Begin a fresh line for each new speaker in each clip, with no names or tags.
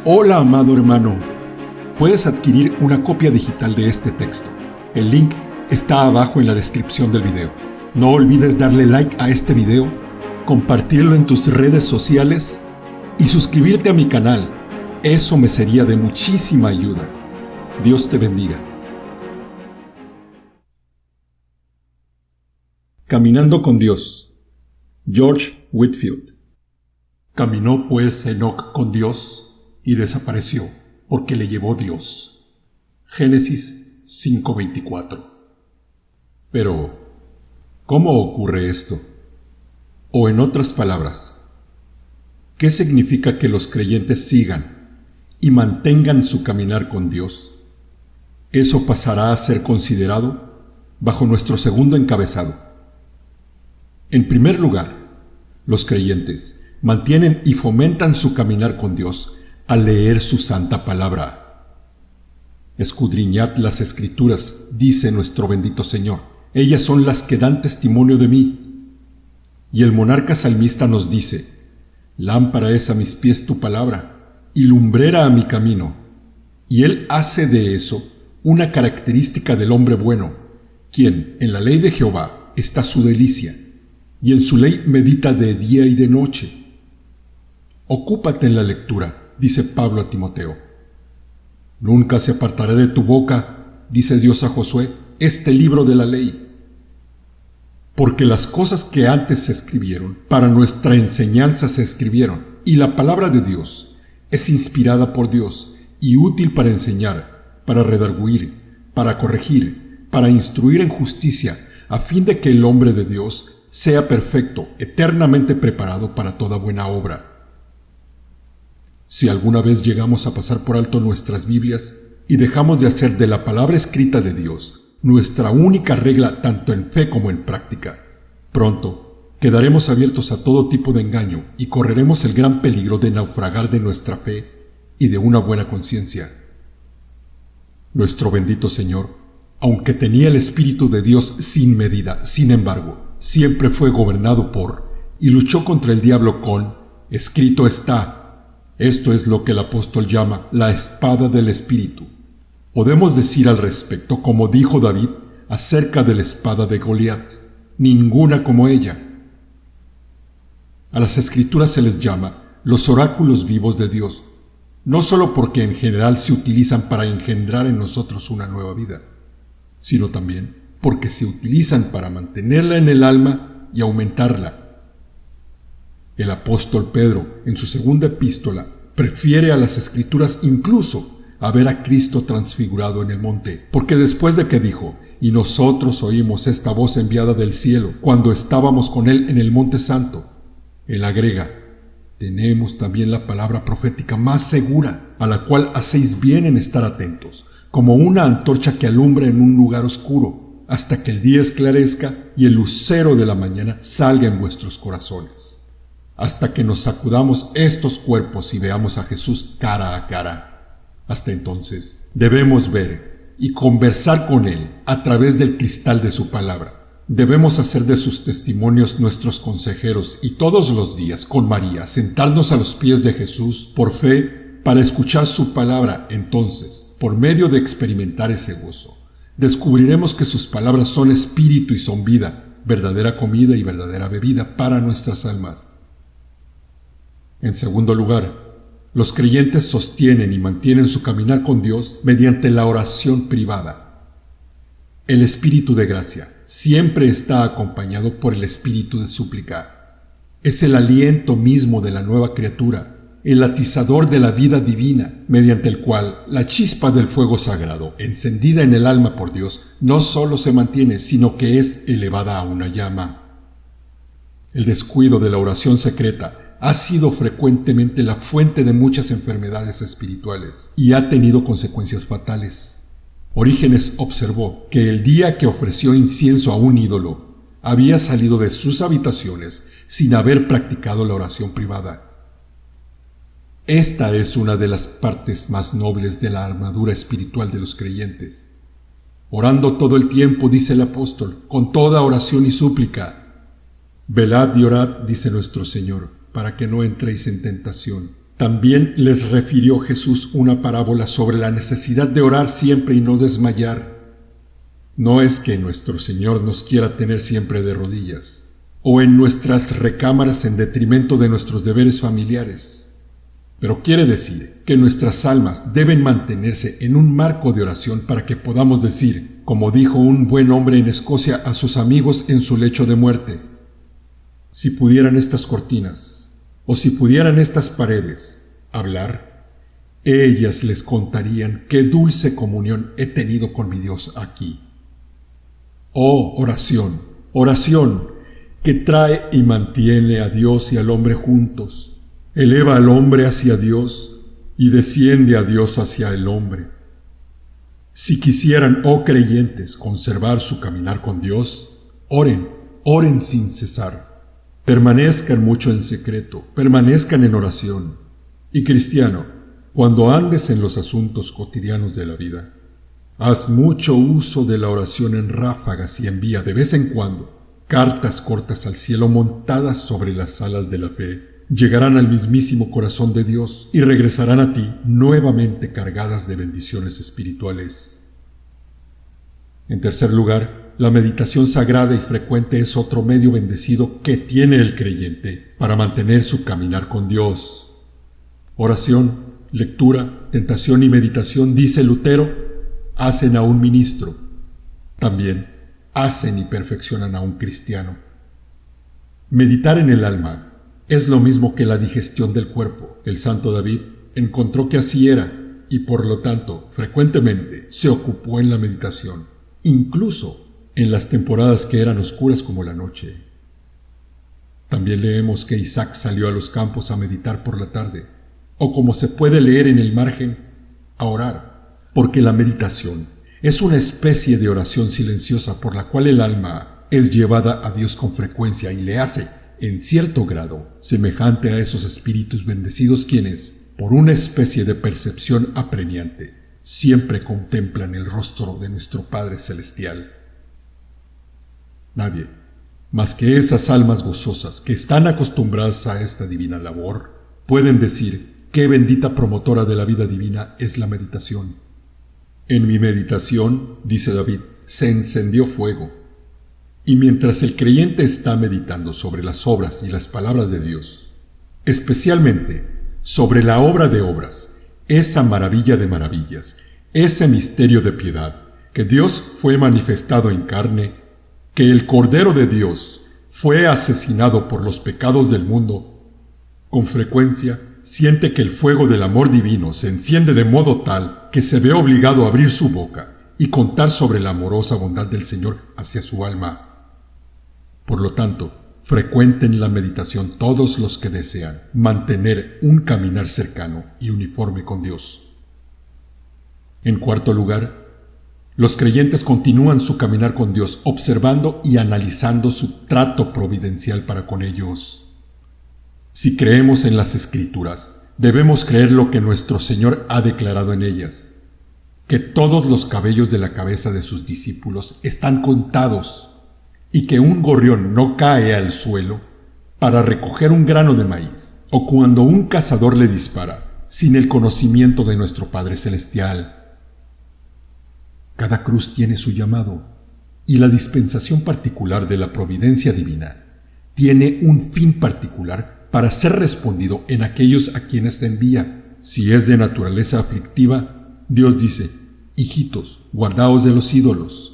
Hola, amado hermano. Puedes adquirir una copia digital de este texto. El link está abajo en la descripción del video. No olvides darle like a este video, compartirlo en tus redes sociales y suscribirte a mi canal. Eso me sería de muchísima ayuda. Dios te bendiga. Caminando con Dios. George Whitefield. Caminó pues Enoc con Dios y desapareció, porque le llevó Dios. Génesis 5:24. Pero, ¿cómo ocurre esto? O en otras palabras, ¿qué significa que los creyentes sigan y mantengan su caminar con Dios? Eso pasará a ser considerado bajo nuestro segundo encabezado. En primer lugar, los creyentes mantienen y fomentan su caminar con Dios al leer su santa palabra. Escudriñad las Escrituras, dice nuestro bendito Señor. Ellas son las que dan testimonio de mí. Y el monarca salmista nos dice: lámpara es a mis pies tu palabra, y lumbrera a mi camino. Y él hace de eso una característica del hombre bueno, quien en la ley de Jehová está su delicia, y en su ley medita de día y de noche. Ocúpate en la lectura, dice Pablo a Timoteo. Nunca se apartará de tu boca, dice Dios a Josué, este libro de la ley. Porque las cosas que antes se escribieron, para nuestra enseñanza se escribieron, y la palabra de Dios es inspirada por Dios y útil para enseñar, para redarguir, para corregir, para instruir en justicia, a fin de que el hombre de Dios sea perfecto, eternamente preparado para toda buena obra. Si alguna vez llegamos a pasar por alto nuestras Biblias y dejamos de hacer de la palabra escrita de Dios nuestra única regla tanto en fe como en práctica, pronto quedaremos abiertos a todo tipo de engaño y correremos el gran peligro de naufragar de nuestra fe y de una buena conciencia. Nuestro bendito Señor, aunque tenía el Espíritu de Dios sin medida, sin embargo, siempre fue gobernado por y luchó contra el diablo con escrito está. Esto es lo que el apóstol llama la espada del Espíritu. Podemos decir al respecto, como dijo David acerca de la espada de Goliat: ninguna como ella. A las Escrituras se les llama los oráculos vivos de Dios, no solo porque en general se utilizan para engendrar en nosotros una nueva vida, sino también porque se utilizan para mantenerla en el alma y aumentarla. El apóstol Pedro, en su segunda epístola, prefiere a las Escrituras incluso a ver a Cristo transfigurado en el monte, porque después de que dijo: y nosotros oímos esta voz enviada del cielo cuando estábamos con él en el monte santo, él agrega: tenemos también la palabra profética más segura, a la cual hacéis bien en estar atentos, como una antorcha que alumbra en un lugar oscuro, hasta que el día esclarezca y el lucero de la mañana salga en vuestros corazones. Hasta que nos sacudamos estos cuerpos y veamos a Jesús cara a cara. Hasta entonces, debemos ver y conversar con Él a través del cristal de su palabra. Debemos hacer de sus testimonios nuestros consejeros y todos los días, con María, sentarnos a los pies de Jesús por fe para escuchar su palabra. Entonces, por medio de experimentar ese gozo, descubriremos que sus palabras son espíritu y son vida, verdadera comida y verdadera bebida para nuestras almas. En segundo lugar, los creyentes sostienen y mantienen su caminar con Dios mediante la oración privada. El espíritu de gracia siempre está acompañado por el espíritu de súplica. Es el aliento mismo de la nueva criatura, el atizador de la vida divina, mediante el cual la chispa del fuego sagrado, encendida en el alma por Dios, no solo se mantiene, sino que es elevada a una llama. El descuido de la oración secreta ha sido frecuentemente la fuente de muchas enfermedades espirituales y ha tenido consecuencias fatales. Orígenes observó que el día que ofreció incienso a un ídolo, había salido de sus habitaciones sin haber practicado la oración privada. Esta es una de las partes más nobles de la armadura espiritual de los creyentes. Orando todo el tiempo, dice el apóstol, con toda oración y súplica. Velad y orad, dice nuestro Señor, para que no entréis en tentación. También les refirió Jesús una parábola sobre la necesidad de orar siempre y no desmayar. No es que nuestro Señor nos quiera tener siempre de rodillas, o en nuestras recámaras en detrimento de nuestros deberes familiares, pero quiere decir que nuestras almas deben mantenerse en un marco de oración para que podamos decir, como dijo un buen hombre en Escocia a sus amigos en su lecho de muerte: si pudieran estas cortinas, o si pudieran estas paredes hablar, ellas les contarían qué dulce comunión he tenido con mi Dios aquí. Oh, oración, oración, que trae y mantiene a Dios y al hombre juntos, eleva al hombre hacia Dios y desciende a Dios hacia el hombre. Si quisieran, oh creyentes, conservar su caminar con Dios, oren, oren sin cesar. Permanezcan mucho en secreto, permanezcan en oración. Y cristiano, cuando andes en los asuntos cotidianos de la vida, haz mucho uso de la oración en ráfagas y envía de vez en cuando cartas cortas al cielo montadas sobre las alas de la fe. Llegarán al mismísimo corazón de Dios y regresarán a ti nuevamente cargadas de bendiciones espirituales. En tercer lugar, la meditación sagrada y frecuente es otro medio bendecido que tiene el creyente para mantener su caminar con Dios. Oración, lectura, tentación y meditación, dice Lutero, hacen a un ministro. También hacen y perfeccionan a un cristiano. Meditar en el alma es lo mismo que la digestión del cuerpo. El santo David encontró que así era y por lo tanto frecuentemente se ocupó en la meditación, incluso en las temporadas que eran oscuras como la noche. También leemos que Isaac salió a los campos a meditar por la tarde, o como se puede leer en el margen, a orar, porque la meditación es una especie de oración silenciosa por la cual el alma es llevada a Dios con frecuencia y le hace, en cierto grado, semejante a esos espíritus bendecidos quienes, por una especie de percepción apremiante, siempre contemplan el rostro de nuestro Padre Celestial. Nadie, más que esas almas gozosas que están acostumbradas a esta divina labor, pueden decir qué bendita promotora de la vida divina es la meditación. En mi meditación, dice David, se encendió fuego. Y mientras el creyente está meditando sobre las obras y las palabras de Dios, especialmente sobre la obra de obras, esa maravilla de maravillas, ese misterio de piedad, que Dios fue manifestado en carne, que el Cordero de Dios fue asesinado por los pecados del mundo, con frecuencia siente que el fuego del amor divino se enciende de modo tal que se ve obligado a abrir su boca y contar sobre la amorosa bondad del Señor hacia su alma. Por lo tanto, frecuenten la meditación todos los que desean mantener un caminar cercano y uniforme con Dios. En cuarto lugar, los creyentes continúan su caminar con Dios observando y analizando su trato providencial para con ellos. Si creemos en las Escrituras, debemos creer lo que nuestro Señor ha declarado en ellas, que todos los cabellos de la cabeza de sus discípulos están contados y que un gorrión no cae al suelo para recoger un grano de maíz, o cuando un cazador le dispara, sin el conocimiento de nuestro Padre Celestial. Cada cruz tiene su llamado, y la dispensación particular de la providencia divina tiene un fin particular para ser respondido en aquellos a quienes se envía. Si es de naturaleza aflictiva, Dios dice, hijitos, guardaos de los ídolos.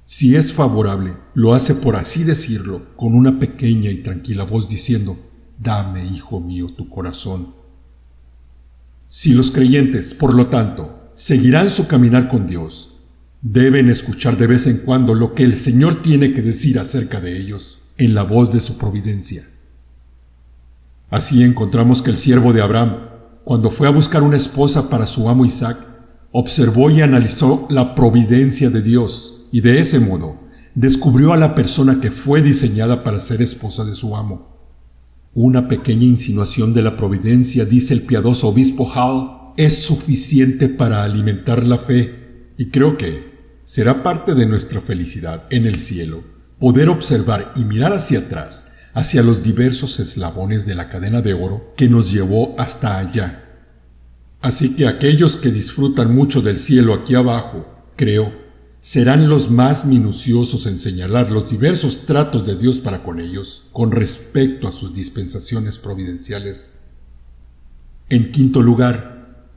Si es favorable, lo hace por así decirlo, con una pequeña y tranquila voz diciendo, dame, hijo mío, tu corazón. Si los creyentes, por lo tanto, seguirán su caminar con Dios, deben escuchar de vez en cuando lo que el Señor tiene que decir acerca de ellos en la voz de su providencia. Así encontramos que el siervo de Abraham, cuando fue a buscar una esposa para su amo Isaac, observó y analizó la providencia de Dios, y de ese modo descubrió a la persona que fue diseñada para ser esposa de su amo. Una pequeña insinuación de la providencia, dice el piadoso obispo Hall, es suficiente para alimentar la fe, y creo que será parte de nuestra felicidad en el cielo poder observar y mirar hacia atrás hacia los diversos eslabones de la cadena de oro que nos llevó hasta allá. Así que aquellos que disfrutan mucho del cielo aquí abajo, creo, serán los más minuciosos en señalar los diversos tratos de Dios para con ellos con respecto a sus dispensaciones providenciales. En quinto lugar,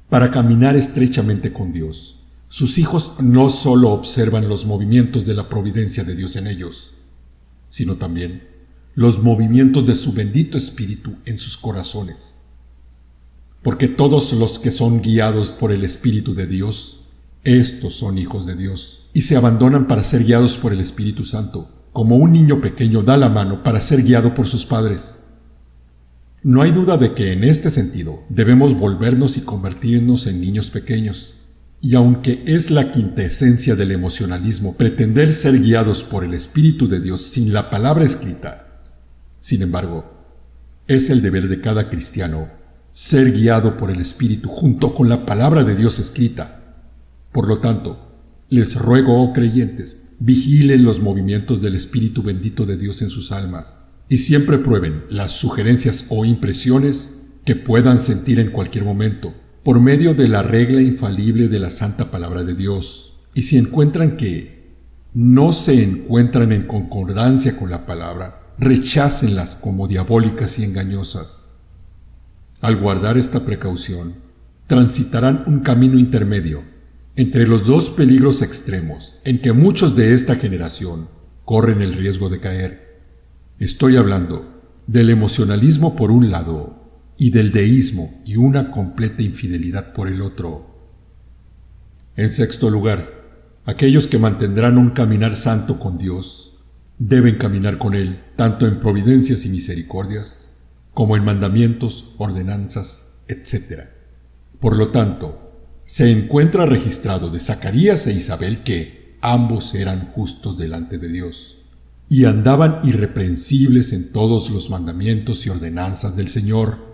para caminar estrechamente con Dios, sus hijos no solo observan los movimientos de la providencia de Dios en ellos, sino también los movimientos de su bendito Espíritu en sus corazones. Porque todos los que son guiados por el Espíritu de Dios, estos son hijos de Dios, y se abandonan para ser guiados por el Espíritu Santo, como un niño pequeño da la mano para ser guiado por sus padres. No hay duda de que en este sentido debemos volvernos y convertirnos en niños pequeños, y aunque es la quintesencia del emocionalismo pretender ser guiados por el Espíritu de Dios sin la palabra escrita, sin embargo, es el deber de cada cristiano ser guiado por el Espíritu junto con la palabra de Dios escrita. Por lo tanto, les ruego, oh creyentes, vigilen los movimientos del Espíritu bendito de Dios en sus almas y siempre prueben las sugerencias o impresiones que puedan sentir en cualquier momento por medio de la regla infalible de la santa palabra de Dios. Y si encuentran que no se encuentran en concordancia con la palabra, rechácenlas como diabólicas y engañosas. Al guardar esta precaución, transitarán un camino intermedio entre los dos peligros extremos en que muchos de esta generación corren el riesgo de caer. Estoy hablando del emocionalismo por un lado y del deísmo y una completa infidelidad por el otro. En sexto lugar, aquellos que mantendrán un caminar santo con Dios deben caminar con Él tanto en providencias y misericordias como en mandamientos, ordenanzas, etc. Por lo tanto, se encuentra registrado de Zacarías e Isabel que ambos eran justos delante de Dios y andaban irreprensibles en todos los mandamientos y ordenanzas del Señor,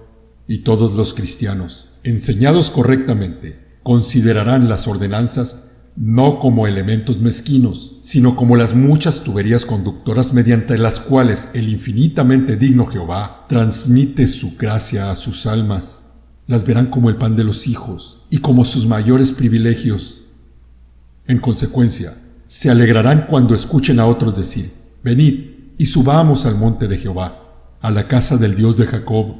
y todos los cristianos, enseñados correctamente, considerarán las ordenanzas no como elementos mezquinos, sino como las muchas tuberías conductoras mediante las cuales el infinitamente digno Jehová transmite su gracia a sus almas. Las verán como el pan de los hijos y como sus mayores privilegios. En consecuencia, se alegrarán cuando escuchen a otros decir: venid y subamos al monte de Jehová, a la casa del Dios de Jacob.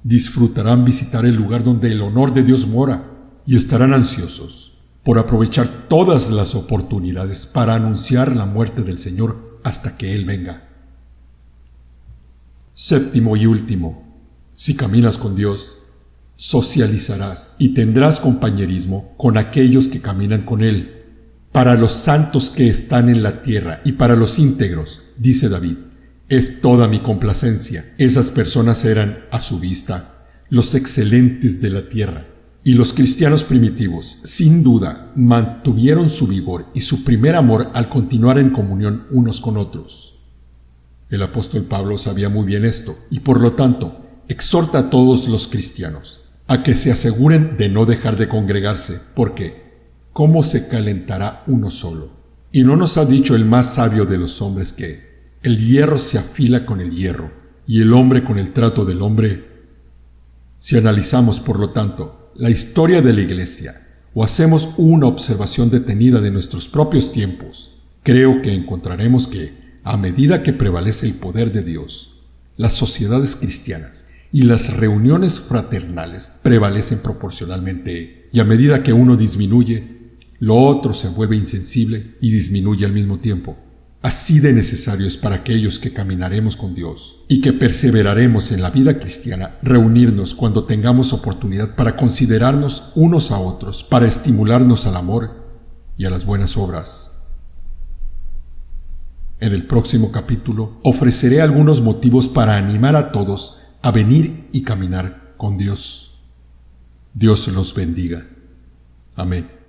Disfrutarán visitar el lugar donde el honor de Dios mora y estarán ansiosos por aprovechar todas las oportunidades para anunciar la muerte del Señor hasta que Él venga. Séptimo y último, si caminas con Dios, socializarás y tendrás compañerismo con aquellos que caminan con Él. Para los santos que están en la tierra y para los íntegros, dice David, es toda mi complacencia. Esas personas eran, a su vista, los excelentes de la tierra. Y los cristianos primitivos, sin duda, mantuvieron su vigor y su primer amor al continuar en comunión unos con otros. El apóstol Pablo sabía muy bien esto y por lo tanto exhorta a todos los cristianos a que se aseguren de no dejar de congregarse, porque ¿cómo se calentará uno solo? Y no nos ha dicho el más sabio de los hombres que el hierro se afila con el hierro y el hombre con el trato del hombre. Si analizamos, por lo tanto, la historia de la Iglesia, o hacemos una observación detenida de nuestros propios tiempos, creo que encontraremos que, a medida que prevalece el poder de Dios, las sociedades cristianas y las reuniones fraternales prevalecen proporcionalmente, y a medida que uno disminuye, lo otro se vuelve insensible y disminuye al mismo tiempo. Así de necesario es para aquellos que caminaremos con Dios y que perseveraremos en la vida cristiana reunirnos cuando tengamos oportunidad para considerarnos unos a otros, para estimularnos al amor y a las buenas obras. En el próximo capítulo ofreceré algunos motivos para animar a todos a venir y caminar con Dios. Dios los bendiga. Amén.